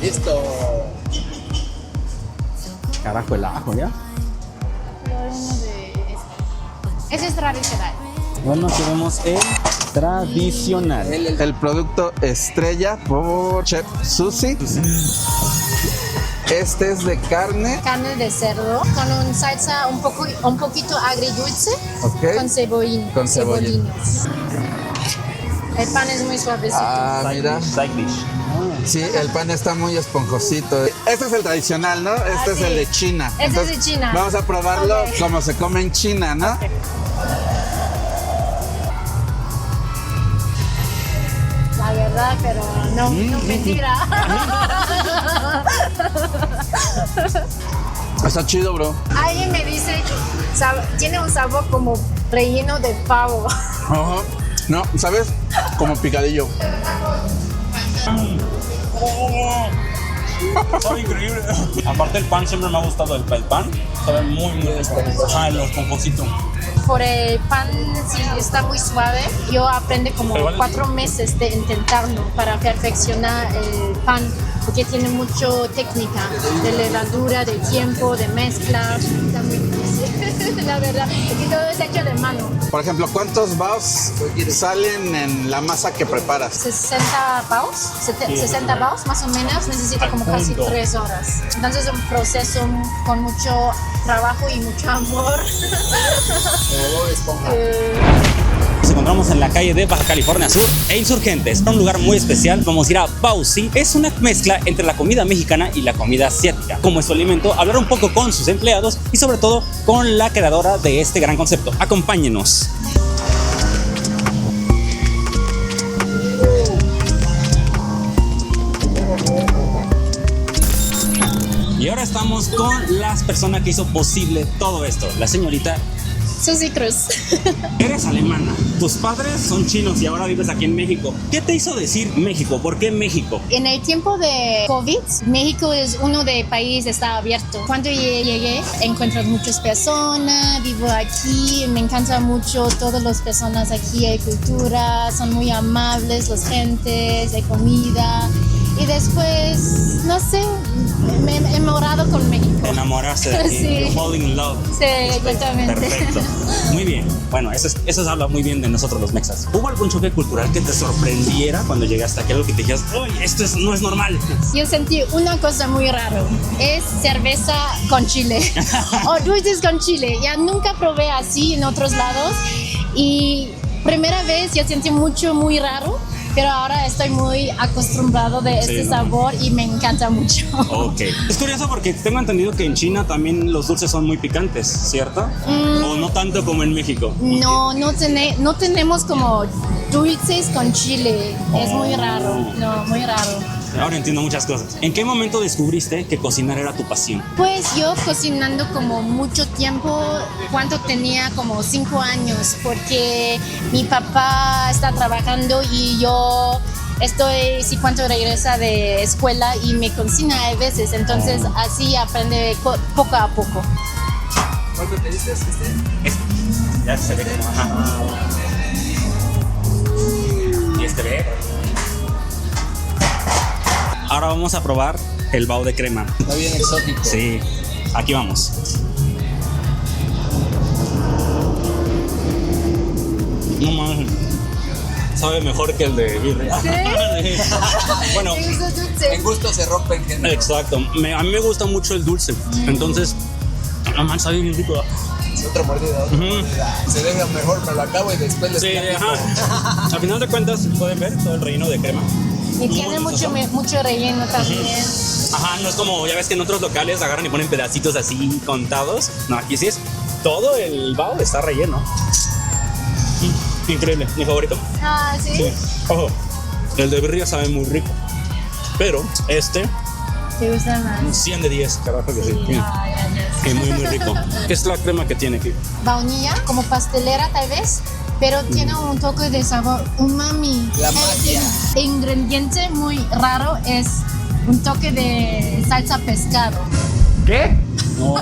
Listo. Carajo, el ajo, ¿ya? Ese es tradicional. Bueno, tenemos el tradicional. El producto estrella por Chef Susi. Este es de carne. Carne de cerdo con un salsa un poquito agridulce, Ok. con cebollín. Con cebollín. Cebollinos. El pan es muy suavecito. Ah, mira. Side dish. Sí, el pan está muy esponjosito. Este es el tradicional, ¿no? Este es sí. el de China. Este es de China. Vamos a probarlo Ok. como se come en China, ¿no? Ok. La verdad, pero no mentira. Está chido, bro. Alguien me dice que tiene un sabor como relleno de pavo. Ajá. No, ¿sabes? Como picadillo. Sabe increíble. Aparte el pan siempre me ha gustado, el pan sabe muy rico. Ah, el esponjosito. Por el pan, sí, está muy suave. Yo aprendí como Pero vale. 4 meses de intentarlo para perfeccionar el pan, porque tiene mucho técnica de levadura, de tiempo, de mezcla. Está muy difícil, la verdad. Y todo es hecho de mano. Por ejemplo, ¿cuántos baos salen en la masa que preparas? 60 baos, 60 baos más o menos, necesita como casi 3 horas. Entonces es un proceso con mucho trabajo y mucho amor. Nos encontramos en la calle de Baja California Sur e Insurgentes, un lugar muy especial. Vamos a ir a Baozi. Es una mezcla entre la comida mexicana y la comida asiática. Como es su alimento, hablar un poco con sus empleados y sobre todo con la creadora de este gran concepto. Acompáñenos. Y ahora estamos con las personas que hizo posible todo esto. La señorita. Susi Cruz. Eres alemana, tus padres son chinos y ahora vives aquí en México. ¿Qué te hizo decir México? ¿Por qué México? En el tiempo de COVID, México es uno de países está abierto. Cuando llegué, encuentro muchas personas, vivo aquí, me encanta mucho todas las personas aquí, hay cultura, son muy amables las gentes, hay comida. Y después, no sé, me he enamorado con México. Te enamoraste de aquí. Sí. You fall in love. Sí, exactamente. Perfecto. Muy bien. Bueno, eso habla muy bien de nosotros los mexas. ¿Hubo algún choque cultural que te sorprendiera cuando llegaste aquí? Algo que te dijeras, ¡uy, no es normal! Yo sentí una cosa muy rara. Es cerveza con chile o dulces con chile. Ya nunca probé así en otros lados. Y primera vez yo sentí muy raro. Pero ahora estoy muy acostumbrado de este sabor y me encanta mucho. Ok. Es curioso porque tengo entendido que en China también los dulces son muy picantes, ¿cierto? ¿O no tanto como en México? No tenemos como dulces con chile. Es muy raro. No, muy raro. Ahora entiendo muchas cosas. ¿En qué momento descubriste que cocinar era tu pasión? Pues yo cocinando como mucho tiempo, cuando tenía como 5 años, porque mi papá está trabajando y yo estoy, sí, cuando regresa de escuela y me cocina a veces, entonces así aprende poco a poco. ¿Cuál te dices? Este. Ya se ve como... Ajá. Y este ve. Ahora vamos a probar el bao de crema. Está bien exótico. Sí, aquí vamos. No mames. Sabe mejor que el de birria. ¿Sí? Bueno, En gusto se rompen géneros. exacto. A mí me gusta mucho el dulce. Entonces, no manches, sabe bien rico. Otra mordida, otra mordida. Se deja mejor, me lo acabo y después les Sí, platico. ajá. Al final de cuentas, pueden ver todo el relleno de crema. Y tiene mucho relleno también. Ajá, no es como, ya ves que en otros locales agarran y ponen pedacitos así contados. No, aquí sí es todo el bao está relleno. Increíble, mi favorito. Ah, ¿sí? Sí. Ojo, el de birria sabe muy rico. Pero este, ¿Te gusta más? 100 de 10, carajo que sí. Ah, gracias. Sí, muy rico. ¿Qué es la crema que tiene aquí? Vainilla, como pastelera tal vez, pero tiene un toque de sabor umami. La magia. El ingrediente muy raro es un toque de salsa pescado. ¿Qué? No.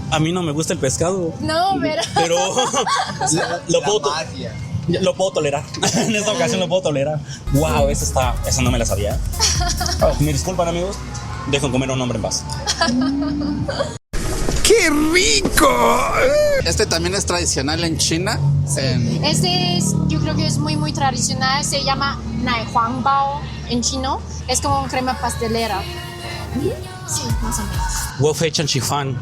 A mí no me gusta el pescado. No, pero Pero lo puedo magia. Lo puedo tolerar. En esta ocasión lo puedo tolerar. Wow, esa no me la sabía. Oh, me disculpan, amigos. Dejo comer a un hombre en paz. ¡Qué rico! Este también es tradicional en China. Este es, yo creo que es muy, muy tradicional. Se llama Nai Huang Bao en chino. Es como crema pastelera. Sí, más o menos. Wo Fei Chan Chi Fan.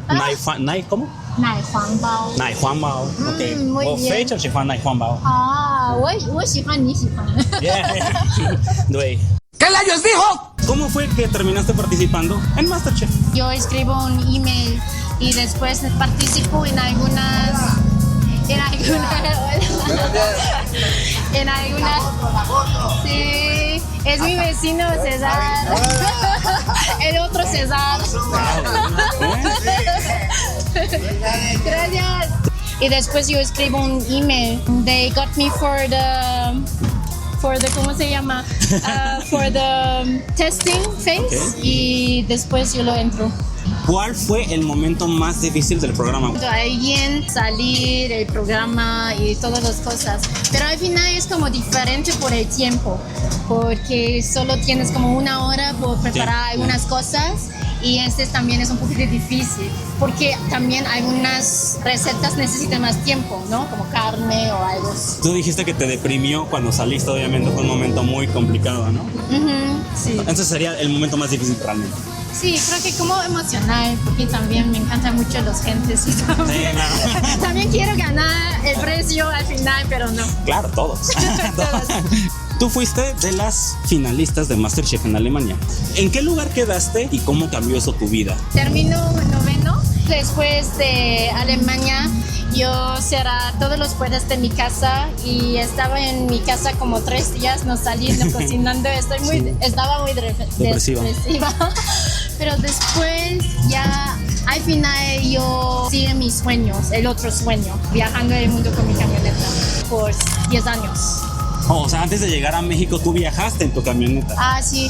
Nai, ¿cómo? Nai Huang Bao. Nai Huang Bao. Ok. muy Wo bien. Fei Chan Chi Fan, Nai Huang Bao. 我喜欢你喜欢 Yeah. Dui. ¿Qué layos dijo? ¿Cómo fue que terminaste participando en MasterChef? Yo escribo un email y después participo en algunas sí, es mi vecino César. El otro César. Gracias. Y después yo escribo un email. They got me for the ¿cómo se llama? For the testing phase. Okay. Y después yo lo entro. ¿Cuál fue el momento más difícil del programa? Alguien salir del programa y todas las cosas, pero al final es como diferente por el tiempo, porque solo tienes como una hora por preparar algunas cosas y este también es un poquito difícil, porque también algunas recetas necesitan más tiempo, ¿no? Como carne o algo. Tú dijiste que te deprimió cuando saliste, obviamente fue un momento muy complicado, ¿no? Sí. Entonces sería el momento más difícil realmente. Sí, creo que como emocional, porque también me encantan mucho los gentes y también, Sí, claro. también quiero ganar el precio al final, pero no. Claro, todos. Todos. Tú fuiste de las finalistas de MasterChef en Alemania. ¿En qué lugar quedaste y cómo cambió eso tu vida? Termino noveno. Después de Alemania, yo cerré todas las puertas de mi casa y estaba en mi casa como 3 días, no saliendo, cocinando. Estaba muy Depresiva. Pero después ya al final yo sigo mis sueños, el otro sueño, viajando el mundo con mi camioneta por 10 años. Oh, o sea, antes de llegar a México, tú viajaste en tu camioneta. Sí.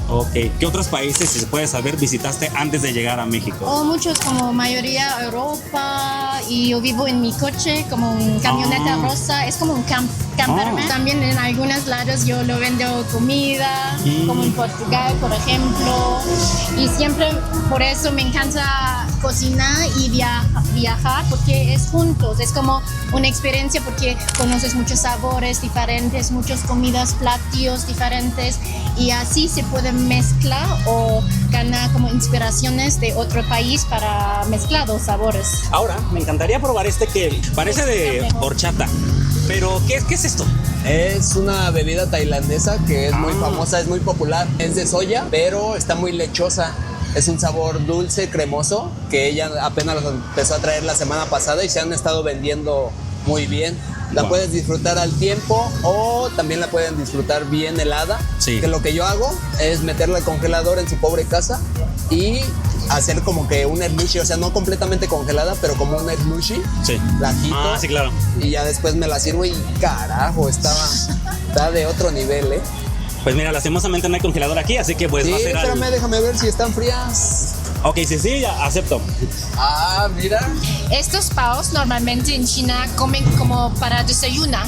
Ok. ¿Qué otros países, si se puede saber, visitaste antes de llegar a México? Muchos, como mayoría Europa, y yo vivo en mi coche como un camioneta rosa, es como un camperman. También en algunos lados yo lo vendo comida, como en Portugal, por ejemplo, y siempre por eso me encanta cocinar y viajar, porque es juntos, es como una experiencia porque conoces muchos sabores diferentes, muchas comidas, platillos diferentes, y así se pueden mezclar o ganar como inspiraciones de otro país para mezclar los sabores. Ahora, me encantaría probar este que parece de horchata. Pero, ¿qué es esto? Es una bebida tailandesa que es muy famosa, es muy popular. Es de soya, pero está muy lechosa. Es un sabor dulce, cremoso, que ella apenas lo empezó a traer la semana pasada y se han estado vendiendo muy bien. La puedes disfrutar al tiempo o también la pueden disfrutar bien helada. Sí. Que lo que yo hago es meterla al congelador en su pobre casa y hacer como que un slushy, o sea, no completamente congelada, pero como un slushy. Sí. La quito. Sí, claro. Y ya después me la sirvo y carajo, está de otro nivel, ¿eh? Pues mira, lastimosamente no hay congelador aquí, así que pues Sí, va a ser espérame, déjame ver si están frías. Ok, sí, ya acepto. Mira. Estos paos normalmente en China comen como para desayunar,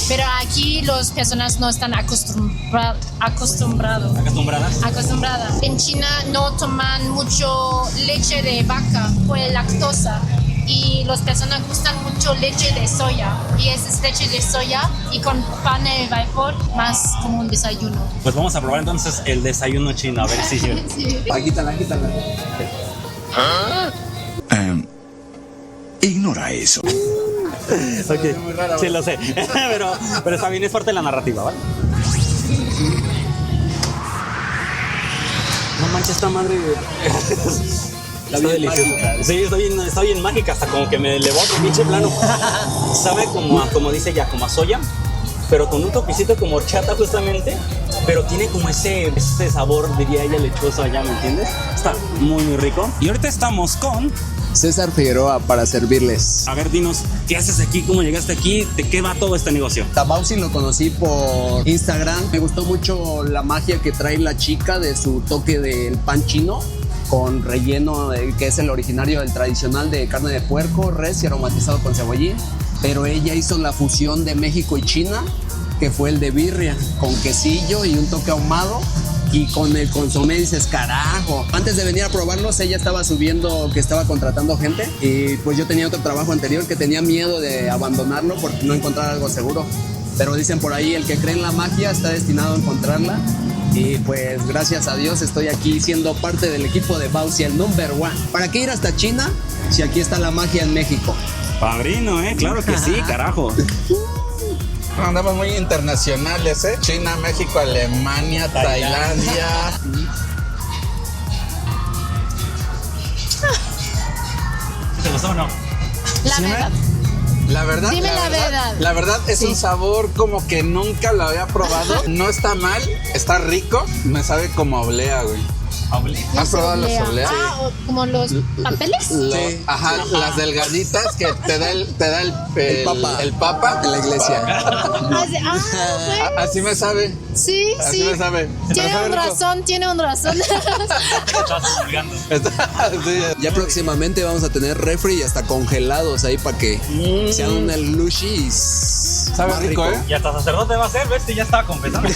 pero aquí las personas no están acostumbradas. En China no toman mucho leche de vaca por la lactosa y las personas gustan mucho leche de soya y esa es leche de soya y con pan de vapor más como un desayuno. Pues vamos a probar entonces el desayuno chino, a ver si... Sí. Quítala. Ignora eso. Ok, sí lo sé, pero está bien, es parte de la narrativa, ¿vale? No manches, esta madre... Está deliciosa. Sí, está bien mágica, hasta como que me elevó a otro pinche plano. Sabe como dice ella, como a soya, pero con un toquecito como horchata justamente, pero tiene como ese sabor, diría ella, lechoso allá, ¿me entiendes? Está muy, muy rico. Y ahorita estamos con... César Figueroa para servirles. A ver, dinos, ¿qué haces aquí? ¿Cómo llegaste aquí? ¿De qué va todo este negocio? Tabausi lo conocí por Instagram. Me gustó mucho la magia que trae la chica de su toque del pan chino con relleno que es el originario, el tradicional de carne de puerco, res y aromatizado con cebollín. pero ella hizo la fusión de México y China, que fue el de birria, con quesillo y un toque ahumado. Y con el consomé dices, carajo. Antes de venir a probarlos, ella estaba subiendo que estaba contratando gente. Y pues yo tenía otro trabajo anterior que tenía miedo de abandonarlo por no encontrar algo seguro. Pero dicen por ahí, el que cree en la magia está destinado a encontrarla. Y pues gracias a Dios estoy aquí siendo parte del equipo de Baozi, el number one. ¿Para qué ir hasta China si aquí está la magia en México? Padrino, claro que sí, carajo. Andamos muy internacionales, ¿eh? China, México, Alemania, Tailandia. ¿Te gustó o no? La verdad. La verdad, Dime la verdad. La verdad es Sí. un sabor como que nunca lo había probado. No está mal, está rico. Me sabe como a oblea, güey. ¿Has probado los obleas? Ah, o como los papeles. Sí. Ajá, las delgaditas que te da el papa. el papa En la iglesia. Así, bueno. Así me sabe. Sí, Así sí. me sabe. Tiene Me sabe un rico. razón, tiene un razón. Sí. Ya próximamente vamos a tener refri y hasta congelados ahí para que sean una lushi y Sabe más rico, ¿eh? Y hasta sacerdote va a ser, ¿ves? Ya estaba confesando.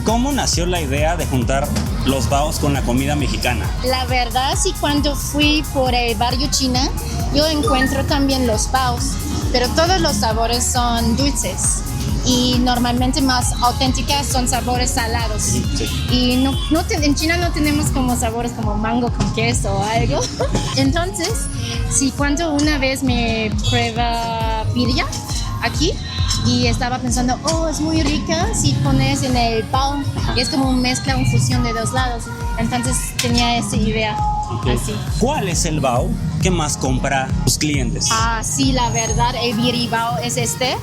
¿Cómo nació la idea de juntar los baos con la comida mexicana? La verdad, sí, cuando fui por el barrio China, yo encuentro también los baos, pero todos los sabores son dulces y normalmente más auténticas son sabores salados. Sí. Y en China no tenemos como sabores como mango con queso o algo. Entonces, si cuando una vez me prueba birria aquí, y estaba pensando, oh, es muy rica si pones en el bao. Y es como una mezcla, una fusión de dos lados. Entonces tenía esa idea. Así. ¿Cuál es el bao que más compra tus clientes? Ah, sí, la verdad, el biribao es este.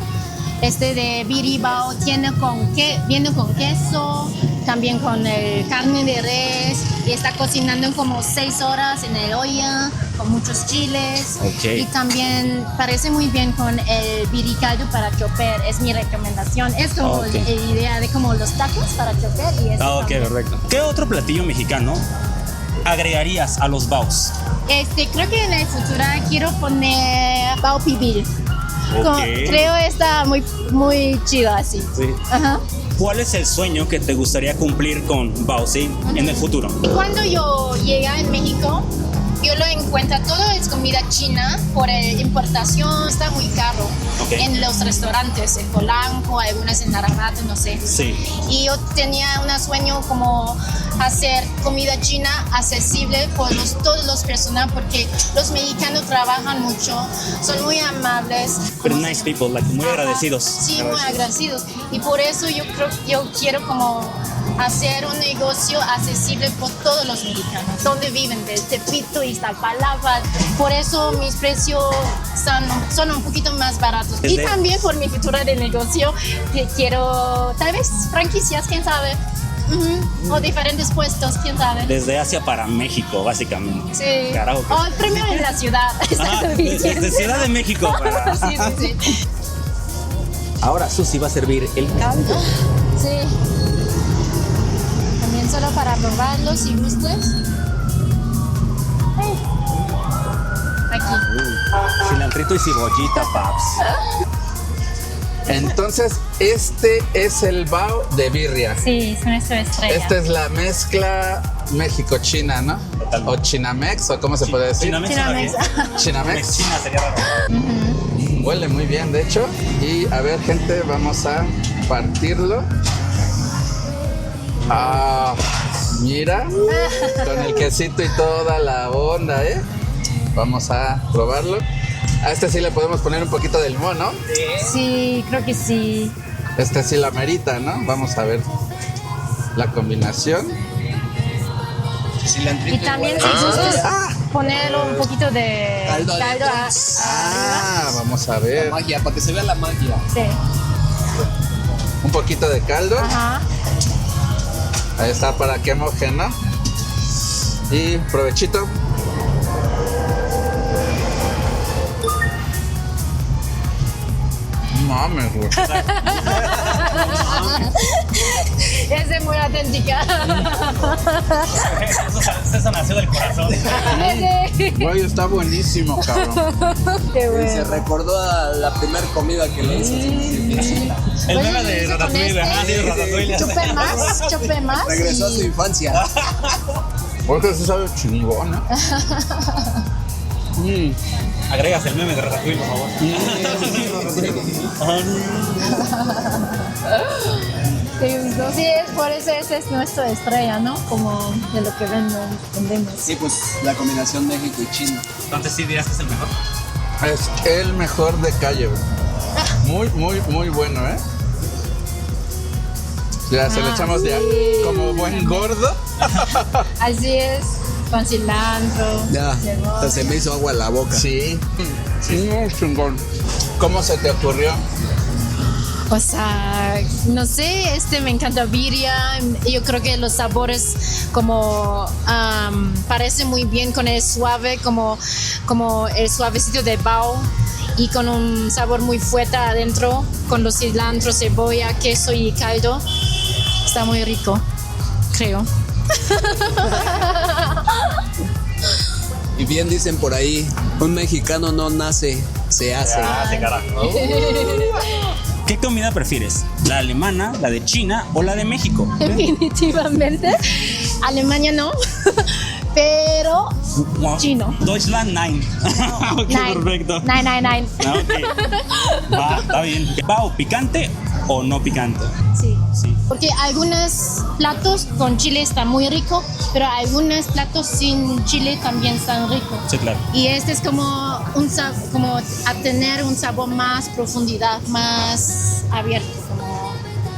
Este de biribao viene con queso, también con carne de res. Y está cocinando en como 6 horas en el olla, con muchos chiles. Ok. Y también parece muy bien con el biricaldo para choper. Es mi recomendación. Es como Ok. la idea de como los tacos para choper. Y eso Ok, también. perfecto. ¿Qué otro platillo mexicano agregarías a los baos? Creo que en el futuro quiero poner bao pibil. Ok. Creo está muy chido así. Sí. Ajá. ¿Cuál es el sueño que te gustaría cumplir con Baozi en el futuro? Cuando yo llegué en México, yo lo encuentro, todo es comida china, por importación está muy caro. Ok. En los restaurantes, en Polanco, algunas en Naravato, no sé. Sí. Y yo tenía un sueño como hacer comida china accesible por todos los personas, porque los mexicanos trabajan mucho, son muy amables. Very nice people, like, muy Ajá. agradecidos. Sí, muy agradecidos. Y por eso yo quiero como hacer un negocio accesible por todos los mexicanos, donde viven, de Tepito y Iztapalapa. Por eso mis precios son un poquito más baratos. Y Desde- también por mi futuro de negocio, que quiero tal vez franquicias, quién sabe. Ujú. O diferentes puestos, quién sabe. Desde Asia para México, básicamente. Sí. Carajo. O el premio en la ciudad. Ah, desde Ciudad de México para... Sí, sí, sí. Ahora Susi va a servir el caldo. Sí. También solo para probarlo si gustas. Aquí. Cilantrito y cebollita, paps. Entonces, este es el bao de birria. Sí, es nuestra estrella. Esta es la mezcla México-China, ¿no? Totalmente. O Chinamex, o cómo se puede decir. Chinamex suena bien. Chinamex. China sería raro. Huele muy bien, de hecho. Y a ver, gente, vamos a partirlo. Ah, mira, con el quesito y toda la onda, ¿eh? Vamos a probarlo. A este sí le podemos poner un poquito de limón, ¿no? Sí, creo que sí. Este sí la merita, ¿no? Vamos a ver la combinación. Y también si gustas ponerlo un poquito de Caldo adentro. Ah, vamos a ver. Magia, para que se vea la magia. Sí. Un poquito de caldo. Ajá. Ahí está para que mojen, ¿no? Y provechito. Mames, güey. Es de muy auténtica. Eso nació del corazón. Güey, está buenísimo, cabrón. Qué Y se bueno. recordó a la primera comida que le hizo. El Bueno, meme de yo con Ratatouille, este, ah, sí, Ratatouille. Chupe más. Regresó a y- su infancia. Porque eso sabe chingón, ¿no? Agregas el meme de Ratatouille, por favor. ¿Te gustó? Sí, es por eso esa es nuestra estrella, ¿no? Como de lo que vendemos. Sí, pues la combinación México y China. Entonces sí dirías que es el mejor. Es el mejor de calle, güey. Muy bueno, ¿eh? Ya, se le Ah, echamos ya. sí. Como buen gordo. Así es, con cilantro. Ya, cebolla. hasta se me hizo agua en la boca. Sí. Muy chingón. ¿Cómo se te ocurrió? O sea, no sé, me encanta birria. Yo creo que los sabores como parecen muy bien con el suave, como el suavecito de bao y con un sabor muy fuerte adentro, con los cilantro, cebolla, queso y caldo. Está muy rico, creo. Y bien dicen por ahí, un mexicano no nace, se hace. carajo. ¿Qué comida prefieres? ¿La alemana, la de China o la de México? Definitivamente. Alemania no, pero chino. Deutschland 9. Ok, Nine. perfecto. 999. Ah, ok. Va, está bien. ¿Bao picante o no picante? Sí. Sí. Porque algunos platos con chile están muy ricos, pero algunos platos sin chile también están ricos. Sí, claro. Y este es como como a tener un sabor más profundidad, más abierto, como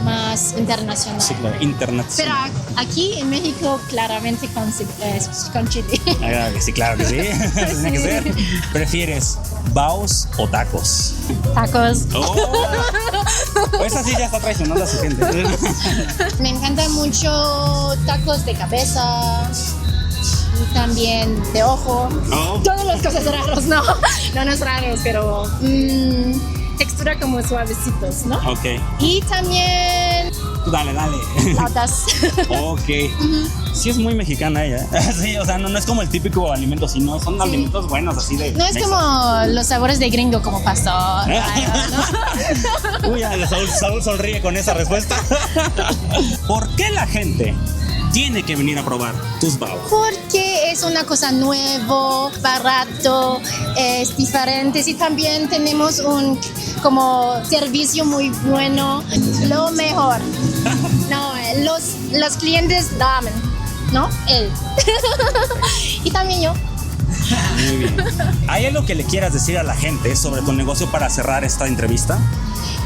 más internacional. Sí, claro. Pero Internacional. aquí en México claramente con chile. Ah, sí, claro que sí. Tiene que ser. ¿Prefieres baos o tacos? Tacos. Oh. Esa sí ya está traicionando a su gente. Me encantan mucho tacos de cabeza y también de ojo. Oh. Todas las cosas raras, no es raros, pero textura como suavecitos, ¿no? Ok. Y también Dale. flautas. Ok. Sí es muy mexicana ella. Sí, o sea, no es como el típico alimento, sino son Sí. alimentos buenos, así de... No es mesa. como los sabores de gringo, como pastor. Ay, ¿no? Uy, Saúl sonríe con esa respuesta. ¿Por qué la gente tiene que venir a probar tus baos? Porque es una cosa nuevo, barato, es diferente y también tenemos un como servicio muy bueno, lo mejor. No, los clientes damen, ¿no? Él. Y también yo. Muy bien. ¿Hay algo que le quieras decir a la gente sobre tu negocio para cerrar esta entrevista?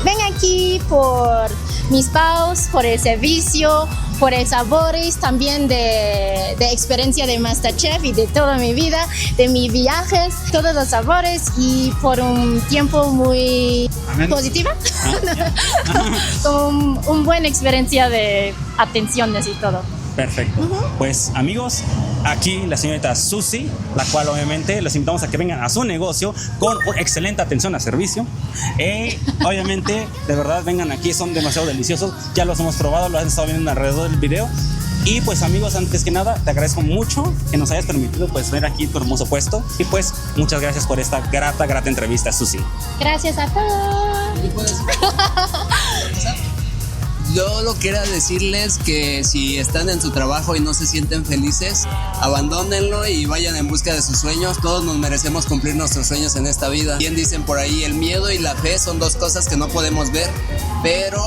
Ven aquí por mis paus, por el servicio, por el sabores, también de experiencia de MasterChef y de toda mi vida, de mis viajes, todos los sabores y por un tiempo muy positiva, con una buena experiencia de atenciones y todo. Perfecto. Pues amigos, aquí la señorita Susi, la cual obviamente los invitamos a que vengan a su negocio con una excelente atención a servicio. Obviamente, de verdad, vengan aquí, son demasiado deliciosos. Ya los hemos probado, los han estado viendo alrededor del video. Y pues amigos, antes que nada, te agradezco mucho que nos hayas permitido pues ver aquí tu hermoso puesto. Y pues muchas gracias por esta grata entrevista, Susi. Gracias a todos. Yo lo que era decirles que si están en su trabajo y no se sienten felices, abandónenlo y vayan en busca de sus sueños. Todos nos merecemos cumplir nuestros sueños en esta vida. Bien dicen por ahí, el miedo y la fe son dos cosas que no podemos ver, pero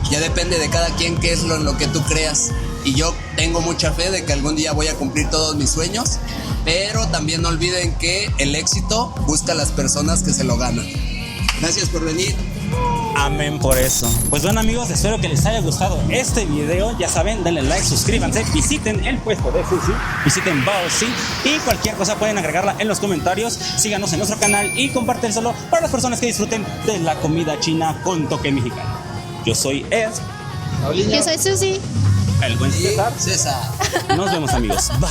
ya depende de cada quien qué es lo que tú creas. Y yo tengo mucha fe de que algún día voy a cumplir todos mis sueños, pero también no olviden que el éxito busca a las personas que se lo ganan. Gracias por venir. Amén por eso. Pues bueno amigos, espero que les haya gustado este video. Ya saben, denle like, suscríbanse, visiten el puesto de Susi, visiten Baozi y cualquier cosa pueden agregarla en los comentarios. Síganos en nuestro canal y compártenselo para las personas que disfruten de la comida china con toque mexicano. Yo soy Ed, Yo soy Susi. el buen Y César. César. Nos vemos amigos. Bye.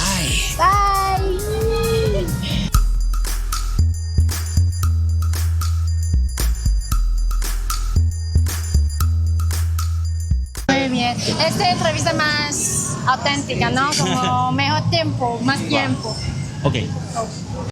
Bye. Muy bien. Esta entrevista más auténtica, ¿no? Como mejor tiempo, más tiempo. Ok.